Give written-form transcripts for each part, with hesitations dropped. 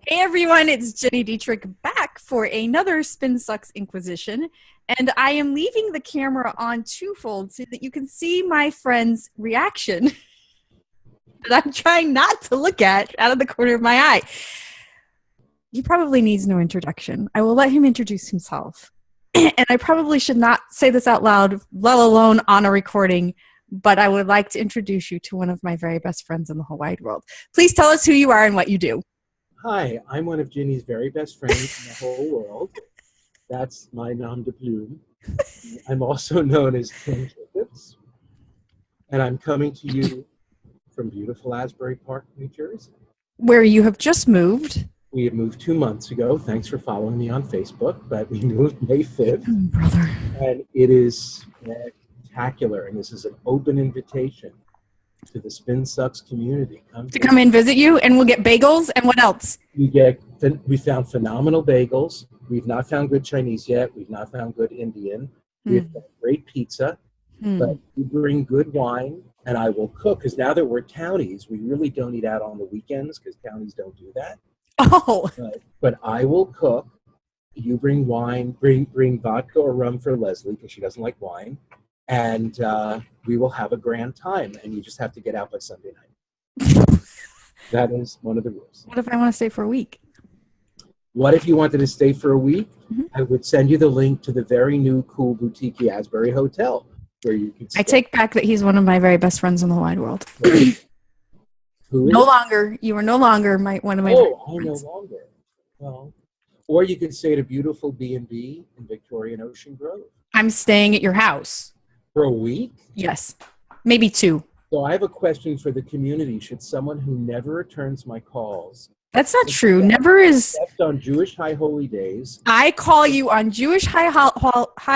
Hey everyone, it's Jenny Dietrich back for another Spin Sucks Inquisition. And I am leaving the camera on twofold so that you can see my friend's reaction that I'm trying not to look at out of the corner of my eye. He probably needs no introduction. I will let him introduce himself. And I probably should not say this out loud, let alone on a recording, but I would like to introduce you to one of my very best friends in the whole wide world. Please tell us who you are and what you do. Hi, I'm one of Ginny's very best friends in the whole world. That's my nom de plume. I'm also known as Ken Jacobs, and I'm coming to you from beautiful Asbury Park, New Jersey. Where you have just moved. We had moved 2 months ago. Thanks for following me on Facebook, but we moved May 5th. Oh, brother. And it is spectacular, and this is an open invitation to the Spin Sucks community. Come and visit you, and we'll get bagels, and what else? We found phenomenal bagels. We've not found good Chinese yet. We've not found good Indian. We've got great pizza, but we bring good wine, and I will cook, because now that we're townies, we really don't eat out on the weekends, because townies don't do that. Oh. But I will cook. You bring wine, bring vodka or rum for Leslie, because she doesn't like wine, and we will have a grand time, and you just have to get out by Sunday night. That is one of the rules. What if I want to stay for a week? What if you wanted to stay for a week? I would send you the link to the very new, cool, boutique Asbury Hotel, where you can stay. I take back that he's one of my very best friends in the wide world. Who is? No longer. You are no longer one of my very best I'm no friends. longer. Well, or you could stay at a beautiful B&B in Victoria and Ocean Grove. I'm staying at your house. For a week? Yes. Maybe 2. So I have a question for the community. Should someone who never returns my calls, That's not true. Never is. except on Jewish high holy days, I call you on Jewish high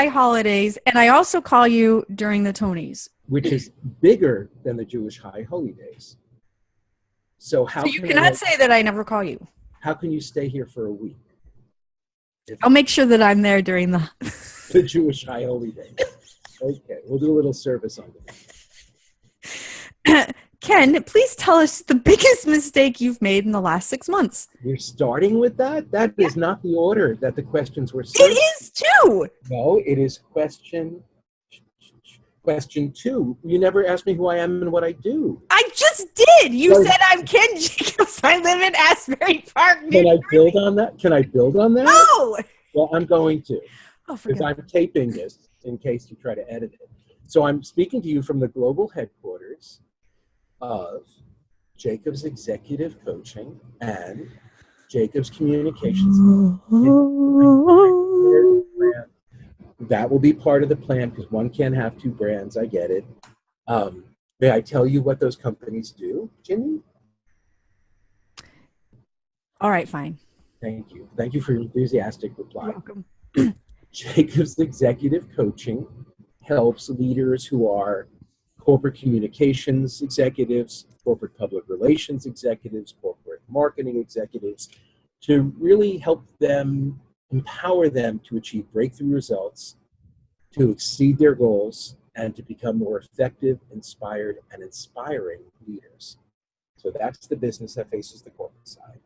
holidays, and I also call you during the Tonys. which is bigger than the Jewish high holy days. So how So you can cannot I- say that I never call you. how can you stay here for a week? I'll make sure that I'm there during the... The Jewish high holy days. Okay, we'll do a little service on that. Ken, please tell us the biggest mistake you've made in the last 6 months. We're starting with that? That is not the order that the questions were It sent. is too. No, it is question 2. You never asked me who I am and what I do. I just did. You No. said I'm Ken Jacobs. I live in Asbury Park. New Can I Jersey. build on that? Can I build on that? No. Well, I'm going to, Oh, because forget. I'm taping this in case you try to edit it. So I'm speaking to you from the global headquarters of Jacobs Executive Coaching and Jacobs Communications. That will be part of the plan, because one can't have 2 brands. I get it. May I tell you what those companies do, Jimmy? All right, fine. Thank you. Thank you for your enthusiastic reply. You're welcome. Jacobs Executive Coaching helps leaders who are corporate communications executives, corporate public relations executives, corporate marketing executives, to really help them, empower them to achieve breakthrough results, to exceed their goals, and to become more effective, inspired, and inspiring leaders. So that's the business that faces the corporate side.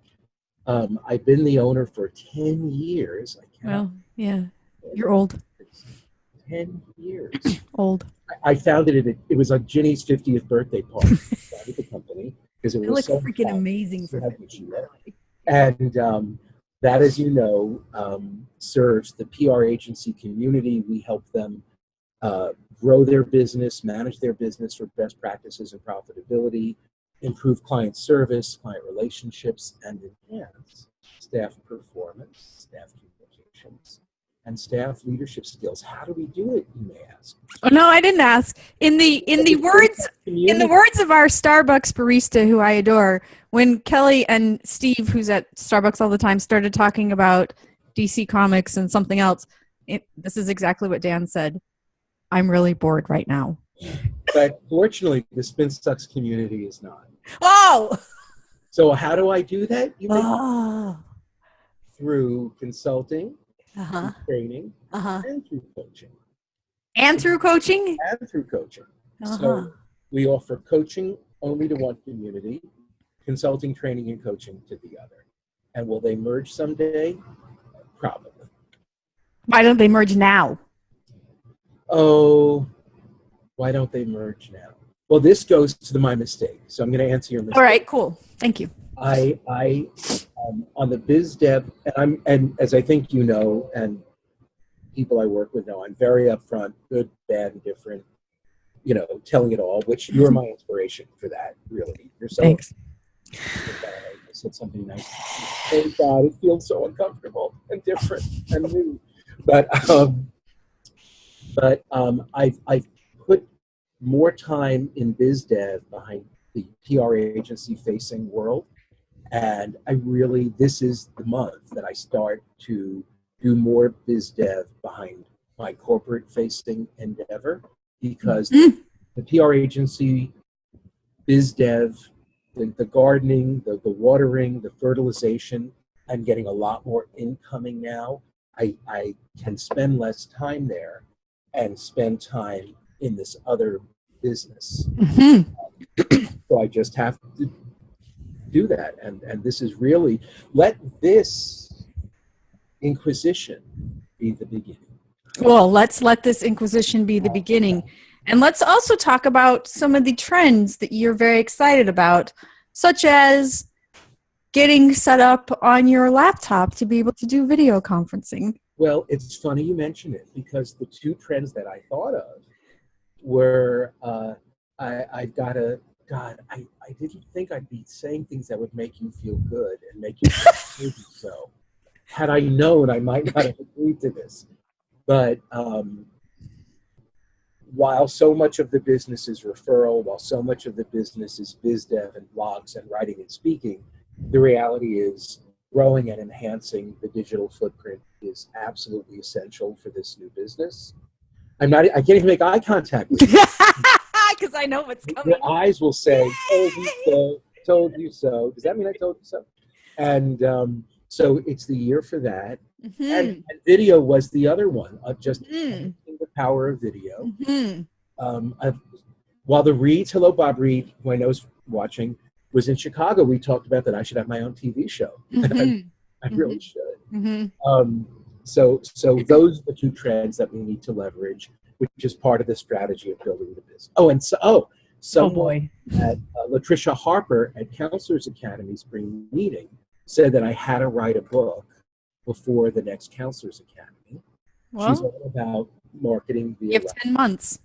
I've been the owner for 10 years. Well, yeah. You're old. 10 years. Old. I founded it. It was on Ginny's 50th birthday party. I founded the company because it It was looks so freaking fun amazing to for have 50. you there. And that, as you know, serves the PR agency community. We help them grow their business, manage their business for best practices and profitability, improve client service, client relationships, and enhance staff performance, staff communications, and staff leadership skills. How do we do it, you may ask? Oh no, I didn't ask. In the words of our Starbucks barista, who I adore, when Kelly and Steve, who's at Starbucks all the time, started talking about DC Comics and something else, this is exactly what Dan said. I'm really bored right now. But fortunately, the Spin Sucks community is not. Oh! So how do I do that? You may Oh. through consulting, Uh-huh. through training, Uh-huh. and through coaching. And through coaching? And through coaching. Uh-huh. So we offer coaching only to one community, consulting, training, and coaching to the other. And will they merge someday? Probably. Why don't they merge now? Oh, why don't they merge now? Well, this goes to my mistake. So I'm going to answer your mistake. All right, cool. Thank you. I on the biz dev, and as I think you know, and people I work with know, I'm very upfront, good, bad, and different. You know, telling it all. Which you're my inspiration for that. Really, you're so. Thanks. I said something nice. Thank God, it feels so uncomfortable and different and new. But I've put more time in biz dev behind the PR agency facing world. And this is the month that I start to do more biz dev behind my corporate facing endeavor, because the PR agency, biz dev, the gardening, the watering, the fertilization, I'm getting a lot more incoming now. I can spend less time there and spend time in this other business. So I just have to do that. And this is really, let this Inquisition be the beginning. Well, let's let this Inquisition be the beginning. And let's also talk about some of the trends that you're very excited about, such as getting set up on your laptop to be able to do video conferencing. Well, it's funny you mention it, because the two trends that I thought of were, I didn't think I'd be saying things that would make you feel good and make you feel so. Had I known, I might not have agreed to this. But while so much of the business is referral, while so much of the business is biz dev and blogs and writing and speaking, the reality is growing and enhancing the digital footprint is absolutely essential for this new business. I can't even make eye contact with you. Because I know what's coming. Your eyes will say, told you so, told you so. Does that mean I told you so? And so it's the year for that. And video was the other one, of just the power of video. While the Reeds, hello Bob Reed, who I know is watching, was in Chicago, we talked about that I should have my own TV show. I really should. So those are the two trends that we need to leverage, which is part of the strategy of building the business. Someone at Latricia Harper at Counselors Academy spring meeting said that I had to write a book before the next Counselors Academy. Well, she's all about marketing via. You have 10 months.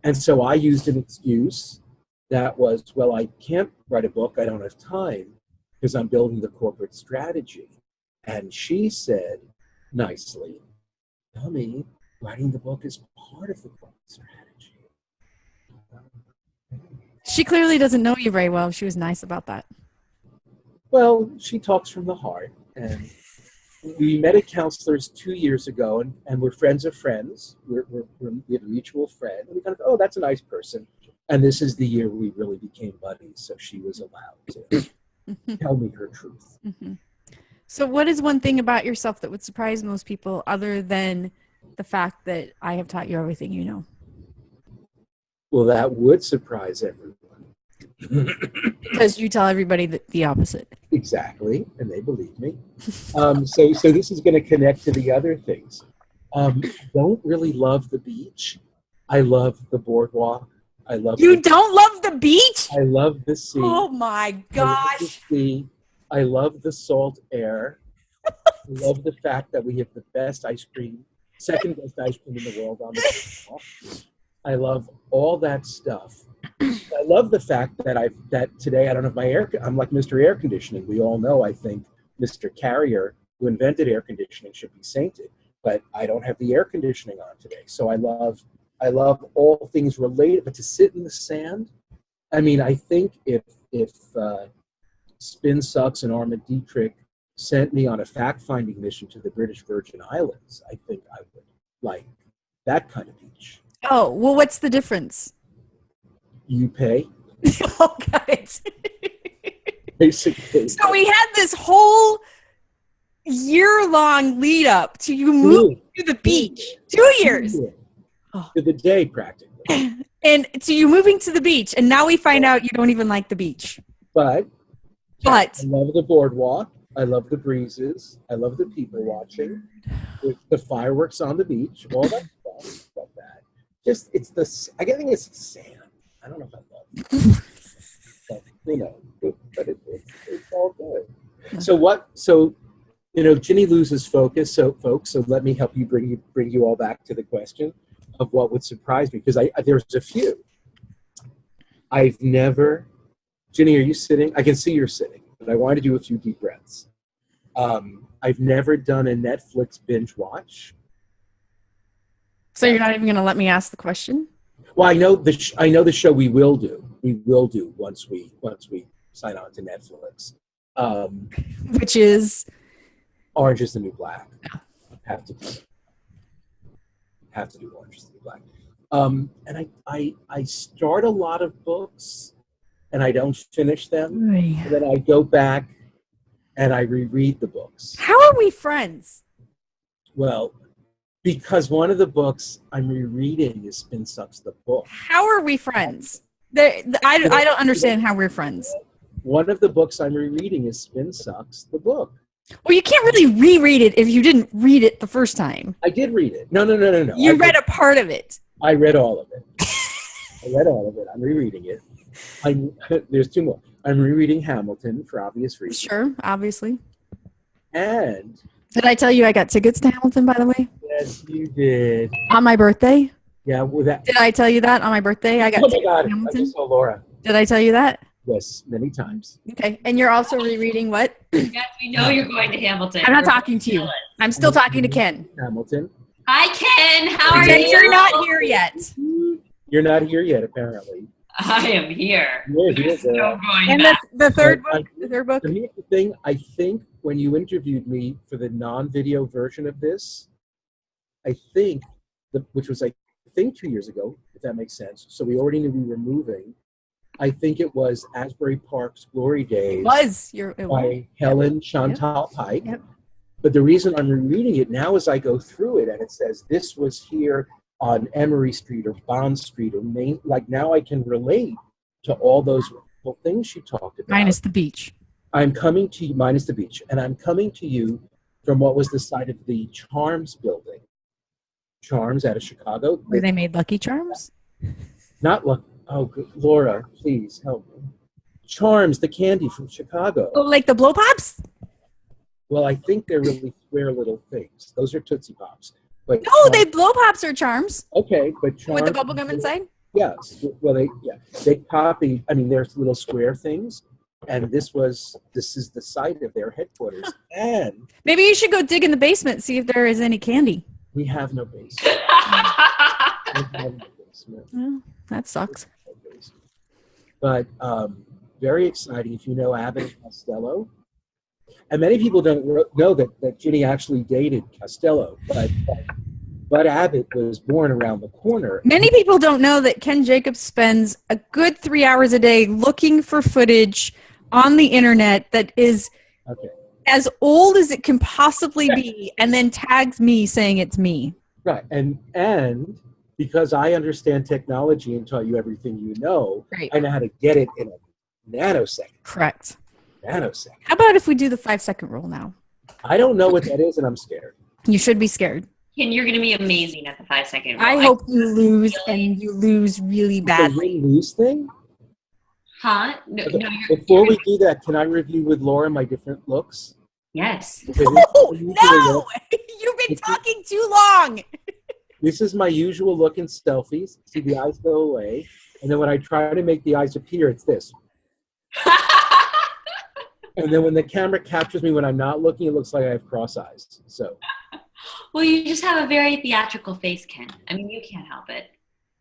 And so I used an excuse that was, well, I can't write a book. I don't have time because I'm building the corporate strategy. And she said nicely, dummy, writing the book is part of the corporate strategy. She clearly doesn't know you very well. She was nice about that. Well, she talks from the heart. And we met at Counselors 2 years ago, and we're friends of friends. We have a mutual friend. And we kind of, oh, that's a nice person. And this is the year we really became buddies, so she was allowed to tell me her truth. So what is one thing about yourself that would surprise most people other than the fact that I have taught you everything you know? Well, that would surprise everyone. Because you tell everybody the opposite. Exactly, and they believe me. So this is going to connect to the other things. I don't really love the beach. I love the boardwalk. You don't love the beach? I love the sea. Oh my gosh. I love the salt air. I love the fact that we have the best ice cream, second best ice cream in the world on the boardwalk. I love all that stuff. I love the fact that today I don't have my air. I'm like Mr. Air Conditioning. We all know, I think, Mr. Carrier, who invented air conditioning, should be sainted. But I don't have the air conditioning on today. So I love all things related. But to sit in the sand, I mean, I think if Spin Sucks and Armin Dietrich sent me on a fact-finding mission to the British Virgin Islands, I think I would like that kind of beach. Oh, well, what's the difference? You pay. Oh, got it. Basically. So we had this whole year-long lead up to you moving to the beach. 2 years. To the day, practically. And to you moving to the beach, and now we find out you don't even like the beach. But I love the boardwalk, I love the breezes. I love the people watching. The fireworks on the beach. All that stuff. Love that. Just I think it's the sand. I don't know if I love it. But, but it's all good. So Ginny loses focus. So folks, let me help you bring you all back to the question of what would surprise me, because there's a few. I've never, Ginny, are you sitting? I can see you're sitting, but I want to do a few deep breaths. I've never done a Netflix binge watch. So you're not even going to let me ask the question? Well, I know the show we will do. We will do once we sign on to Netflix. Which is Orange is the New Black. Yeah. Have to do Orange is the New Black. And I start a lot of books and I don't finish them. Right. And then I go back and I reread the books. How are we friends? Well, because one of the books I'm rereading is Spin Sucks the book. How are we friends? I don't understand how we're friends. One of the books I'm rereading is Spin Sucks the book. Well, you can't really reread it if you didn't read it the first time. I did read it. No. You read a part of it. I read all of it. I'm rereading it. There's two more. I'm rereading Hamilton for obvious reasons. Sure, obviously. And did I tell you I got tickets to Hamilton, by the way? Yes, you did. On my birthday? Yeah. Did I tell you that on my birthday? I got tickets to Hamilton. I just saw Laura. Did I tell you that? Yes, many times. Okay. And you're also rereading what? Yes, we know you're going to Hamilton. I'm not talking to you. I'm still talking to Ken. Hamilton. Hi, Ken. How are you? You're not here yet. You're not here yet, apparently. I am here. You're here, girl. And the third book? The third book? Here's the thing. I think when you interviewed me for the non-video version of this, which was 2 years ago, if that makes sense. So we already knew we were moving. I think it was Asbury Park's Glory Days. By Helen Chantal Pike. Yep. But the reason I'm rereading it now is I go through it and it says this was here on Emery Street or Bond Street or Main. Like now I can relate to all those things she talked about. Minus the beach. I'm coming to you, minus the beach. And I'm coming to you from what was the site of the Charms building. Charms out of Chicago. Where they made Lucky Charms? Not Lucky. Oh, good. Laura, please help me. Charms, the candy from Chicago. Oh, like the Blow Pops? Well, I think they're really square little things. Those are Tootsie Pops. But no, they Blow Pops are Charms. Okay, but Charms. With the bubble gum inside? Yes. Well, they copy. I mean, there's little square things, and this is the site of their headquarters. And maybe you should go dig in the basement, see if there is any candy. We have no basement. Well, that sucks. But very exciting if you know Abbott and Costello. And many people don't know that Ginny actually dated Costello, but Abbott was born around the corner. Many people don't know that Ken Jacobs spends a good 3 hours a day looking for footage on the internet that is as old as it can possibly be, and then tags me saying it's me. Right, and because I understand technology and taught you everything you know, right. I know how to get it in a nanosecond. Correct. Nanosecond. How about if we do the 5-second rule now? I don't know what that is, and I'm scared. You should be scared. Ken, you're going to be amazing at the 5-second rule. I hope you lose, and you lose really badly. The lose thing? Huh? No, okay. no. Before we do that, can I review with Laura my different looks? Yes. No! You've been talking too long! This is my usual look in selfies. See, the eyes go away. And then when I try to make the eyes appear, it's this. And then when the camera captures me when I'm not looking, it looks like I have cross eyes. So. Well, you just have a very theatrical face, Ken. I mean, you can't help it.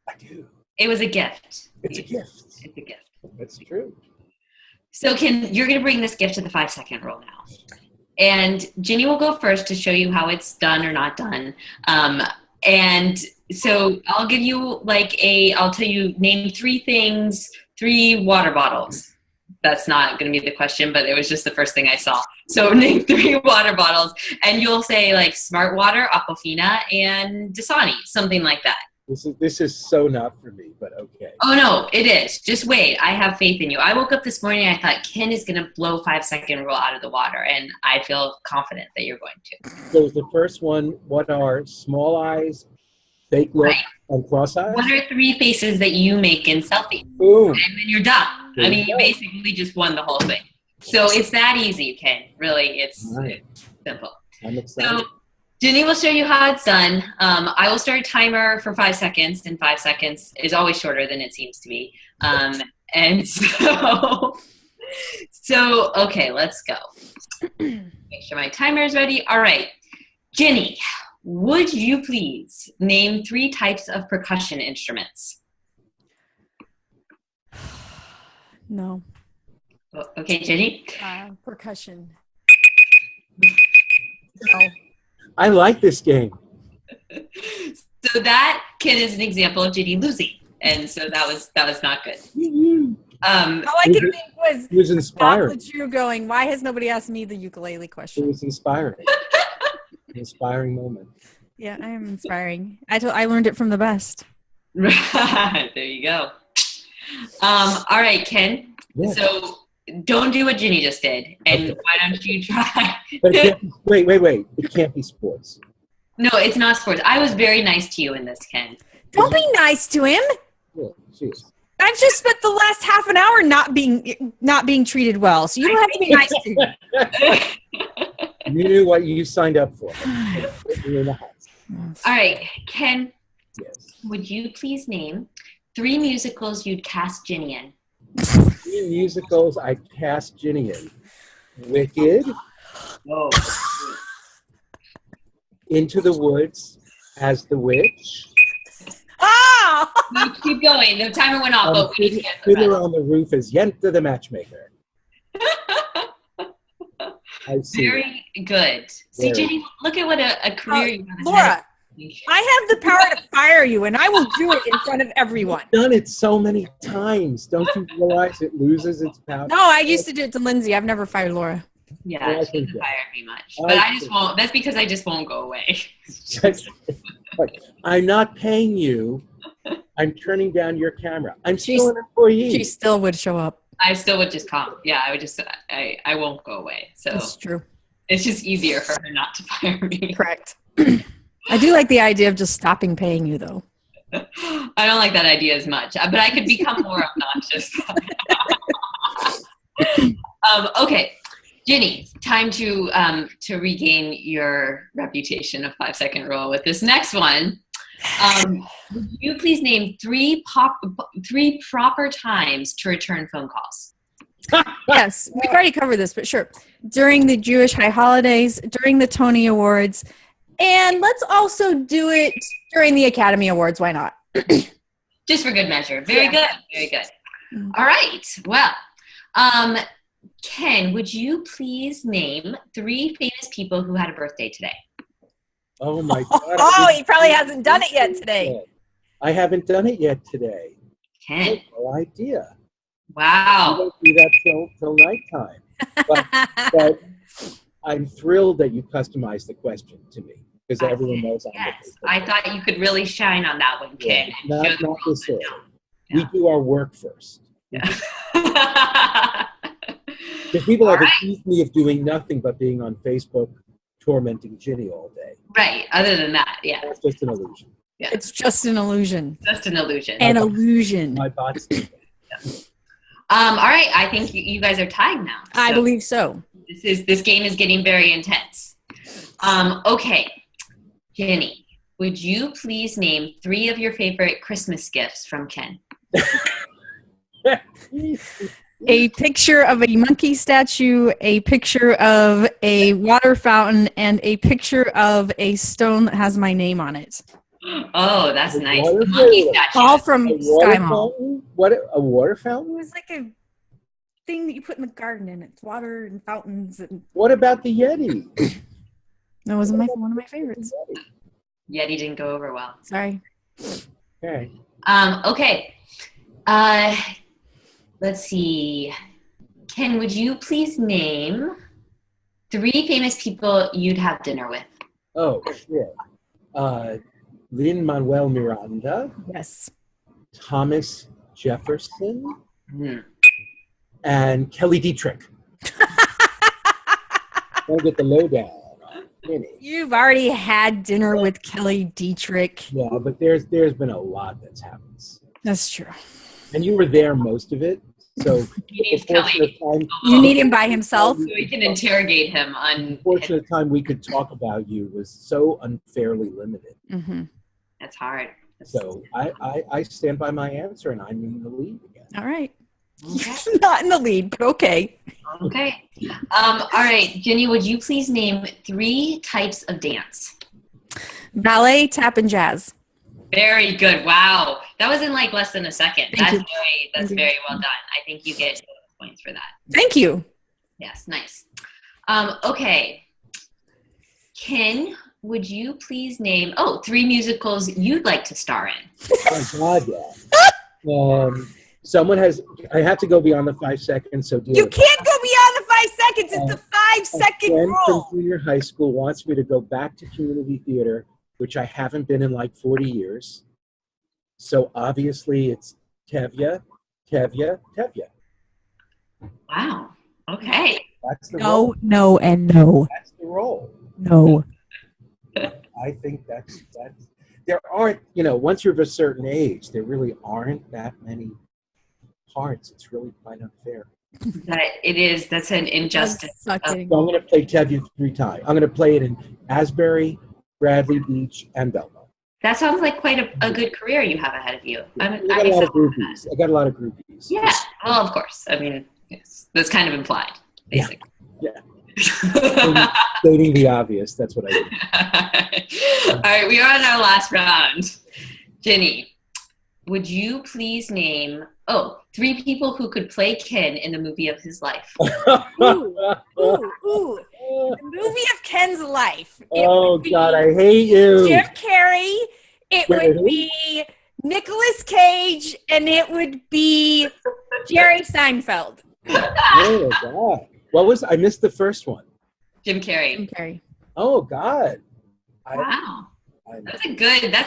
I do. It was a gift. It's a gift. It's a gift. That's true. So, Ken, you're going to bring this gift to the 5-second rule now. And Ginny will go first to show you how it's done or not done. And so I'll give you I'll tell you, name 3 things, 3 water bottles. That's not going to be the question, but it was just the first thing I saw. So name 3 water bottles, and you'll say Smart Water, Aquafina, and Dasani, something like that. This is so not for me, but okay. Oh, no, it is. Just wait. I have faith in you. I woke up this morning and I thought Ken is going to blow 5-second rule out of the water, and I feel confident that you're going to. So the first one, what are small eyes, fake look, Right. and cross eyes? What are 3 faces that you make in selfies? Boom. And then you're done. I mean, you basically just won the whole thing. So it's that easy, Ken. Really, it's simple. I'm excited. So Ginny will show you how it's done. I will start a timer for 5 seconds, and 5 seconds is always shorter than it seems to be. And so okay, let's go. Make sure my timer is ready. All right. Ginny, would you please name 3 types of percussion instruments? No. Okay, Ginny? Percussion. No. I like this game. So that kid is an example of Ginny losing, and so that was not good. All I could think was It was inspiring. Drew going, why has nobody asked me the ukulele It question? was inspiring. An inspiring moment. Yeah, I am inspiring. I learned it from the best. Right, there you go. All right, Ken. Yes. So don't do what Ginny just did, and why don't you try? But wait. It can't be sports. No, it's not sports. I was very nice to you in this, Ken. Don't be nice to him. Yeah, jeez. I've just spent the last half an hour not being treated well, so you don't have to be nice to him. You knew what you signed up for. You're in the house. All right, Ken, Yes. would you please name 3 musicals you'd cast Ginny in? 3 musicals I cast Ginny in. Wicked, Oh. Into the Woods as the Witch, Ah! No, keep going. The timer went off, but we need to get the Fiddler rest. on the Roof as Yenta the Matchmaker. I see. Very good. See, Very. Ginny, look at what a career you have. Laura, I have the power to fire you, and I will do it in front of everyone. I've done it so many times. Don't you realize it loses its power? No, I used to do it to Lindsay. I've never fired Laura. Yeah, Yeah, I she think doesn't so. fire me much. I But I just think- won't. That's because I just won't go away. Like, I'm not paying you. I'm turning down your camera. I'm still an employee. She still would show up. I still would just come. Yeah, I would just, I won't go away. So That's true. it's just easier for her not to fire me. Correct. I do like the idea of just stopping paying you, though. I don't like that idea as much, but I could become more obnoxious. Okay, Ginny, time to regain your reputation of 5-second rule with this next one. Would you please name 3 proper times to return phone calls? Yes, we've already covered this, but sure. During the Jewish high holidays, during the Tony Awards, and let's also do it during the Academy Awards. Why not? Just for good measure. Very good. Very good. All right. Well, Ken, would you please name 3 famous people who had a birthday today? Oh my God. Oh, he probably hasn't done it yet today. I haven't done it yet today. I Ken. have no idea. We Wow. don't do that till nighttime. But I'm thrilled that you customized the question to me because everyone knows I'm Yes. the I thought you could really shine on that one, Ken. Yeah, and show not the this world early. that We do our work first. Yeah. Because people have All right. accused me of doing nothing but being on Facebook tormenting Ginny all day. Right. Other than that, yeah. That's just an illusion. Yeah. It's just an illusion. Just an illusion. An illusion. My bot's All right. I think you guys are tied now. I So believe so. this game is getting very intense. Okay. Jenny, would you please name 3 of your favorite Christmas gifts from Ken? A picture of a monkey statue, a picture of a water fountain, and a picture of a stone that has my name on it. Oh, that's A nice. water The monkey fountain? statue. All from A water Sky Mall. fountain? What? A water It fountain? was like a thing that you put in the garden, and it's water and fountains. And What about the Yeti? that wasn't one of my favorites. Yeti didn't go over well. Sorry. Okay. Okay. Let's see. Ken, would you please name 3 famous people you'd have dinner with? Oh, shit. Lin-Manuel Miranda, Yes. Thomas Jefferson, Hmm. and Kelly Dietrich. I'll get the lowdown on Jenny. You've already had dinner with Kelly Dietrich. Yeah, but there's been a lot that's happened. That's true. And you were there most of it. So He needs the portion Kelly. of time, You need him by himself. So we can interrogate him the on. portion of time we could talk about you was so unfairly limited. Mm-hmm. That's hard. So I stand by my answer, and I'm in the lead again. All right. Okay. Not in the lead, but okay. Okay. All right, Jenny, would you please name 3 types of dance? Ballet, tap, and jazz. Very good. Wow. That was in like less than a second. Thank you. That's very well done. I think you get points for that. Thank you. Yes, nice. Okay. Ken, would you please name 3 musicals you'd like to star in? Oh God, yeah. Someone has. I have to go beyond the 5 seconds. So deal You with it. can't go beyond the 5 seconds. It's the 5-second A friend from rule. junior high school wants me to go back to community theater, which I haven't been in like 40 years. So obviously it's Tevye. Wow. Okay. That's the role. No, and no. That's the role. No. I think that's. There aren't, once you're of a certain age, there really aren't that many parts. It's really quite unfair. That's an injustice. Sucking. So I'm going to play Tevye 3 times. I'm going to play it in Asbury, Bradley Beach, and Belmont. That sounds like quite a good career you have ahead of you. I got a lot of groupies. I got a lot of groupies. Yeah. Well, of course. I mean, yes. That's kind of implied, basically. Yeah. Stating the obvious. That's what I do. All right, we are on our last round. Jenny, would you please name 3 people who could play Ken in the movie of his life? Ooh. The movie of Ken's life. Oh God, I hate you. Jim Carrey. It Wait, would be Nicolas Cage, and it would be Jerry Seinfeld. Oh God. I missed the first one. Jim Carrey. Jim Carrey. Oh God. Wow. That's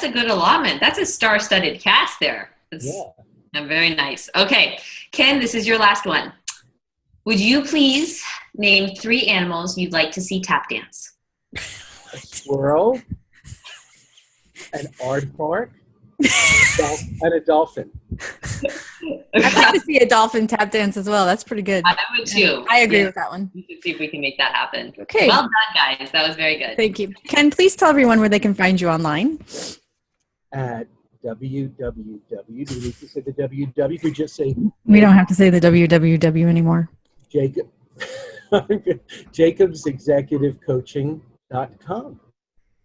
a good allotment. That's a star-studded cast there. Very nice. Okay, Ken, this is your last one. Would you please name 3 animals you'd like to see tap dance? A squirrel, an aardvark, and a dolphin. I'd like to see a dolphin tap dance as well. That's pretty good. I would too. I agree with that one. We should see if we can make that happen. Okay. Well done, guys. That was very good. Thank you. Ken, please tell everyone where they can find you online. At www. Do we need to say the www? You could just say We don't have to say the www anymore. jacobsexecutivecoaching.com.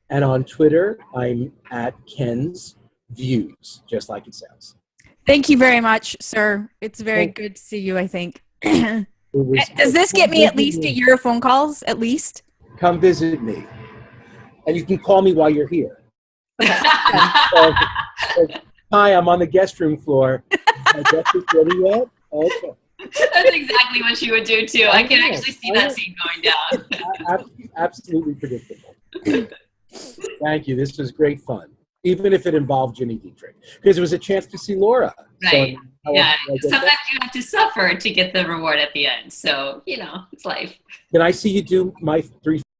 And on Twitter, I'm at Ken's Views, just like it sounds. Thank you very much, sir. It's very good to see you, I think. Does this get me at least a year of phone calls, at least? Come visit me. And you can call me while you're here. Hi, I'm on the guest room floor. Guest room ready yet? Okay. That's exactly what you would do too. I can actually see that scene going down. Absolutely predictable. Thank you. This was great fun, even if it involved Jenny Dietrich, because it was a chance to see Laura. Right. So, Yeah. Sometimes you have to suffer to get the reward at the end. So, it's life. Can I see you do my 3